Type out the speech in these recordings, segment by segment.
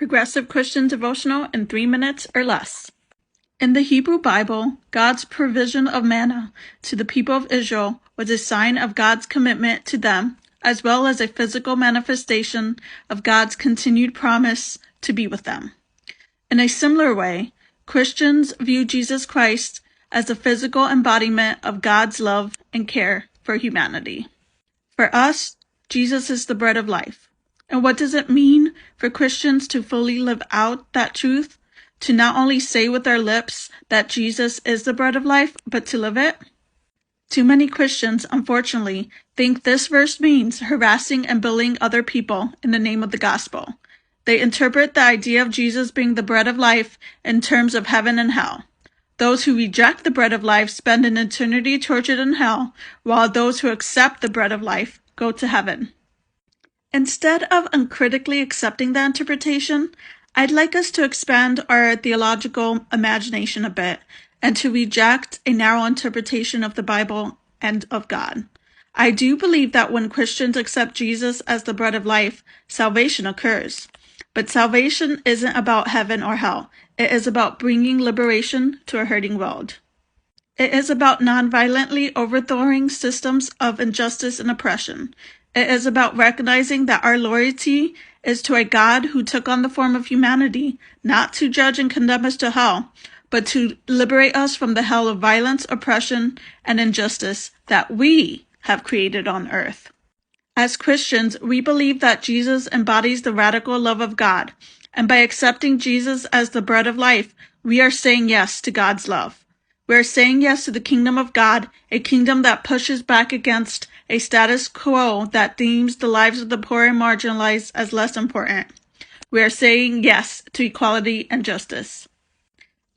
Progressive Christian devotional in 3 minutes or less. In the Hebrew Bible, God's provision of manna to the people of Israel was a sign of God's commitment to them, as well as a physical manifestation of God's continued promise to be with them. In a similar way, Christians view Jesus Christ as the physical embodiment of God's love and care for humanity. For us, Jesus is the bread of life. And what does it mean for Christians to fully live out that truth? To not only say with our lips that Jesus is the bread of life, but to live it? Too many Christians, unfortunately, think this verse means harassing and bullying other people in the name of the gospel. They interpret the idea of Jesus being the bread of life in terms of heaven and hell. Those who reject the bread of life spend an eternity tortured in hell, while those who accept the bread of life go to heaven. Instead of uncritically accepting that interpretation, I'd like us to expand our theological imagination a bit and to reject a narrow interpretation of the Bible and of God. I do believe that when Christians accept Jesus as the bread of life, salvation occurs. But salvation isn't about heaven or hell. It is about bringing liberation to a hurting world. It is about non-violently overthrowing systems of injustice and oppression. It is about recognizing that our loyalty is to a God who took on the form of humanity, not to judge and condemn us to hell, but to liberate us from the hell of violence, oppression, and injustice that we have created on earth. As Christians, we believe that Jesus embodies the radical love of God, and by accepting Jesus as the bread of life, we are saying yes to God's love. We are saying yes to the kingdom of God, a kingdom that pushes back against a status quo that deems the lives of the poor and marginalized as less important. We are saying yes to equality and justice.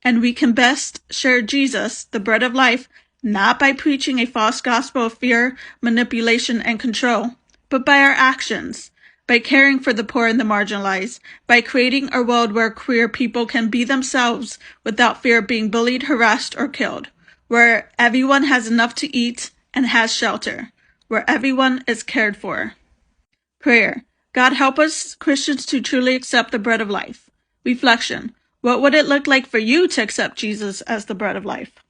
And we can best share Jesus, the bread of life, not by preaching a false gospel of fear, manipulation, and control, but by our actions, by caring for the poor and the marginalized, by creating a world where queer people can be themselves without fear of being bullied, harassed, or killed, where everyone has enough to eat and has shelter, where everyone is cared for. Prayer. God, help us Christians to truly accept the bread of life. Reflection. What would it look like for you to accept Jesus as the bread of life?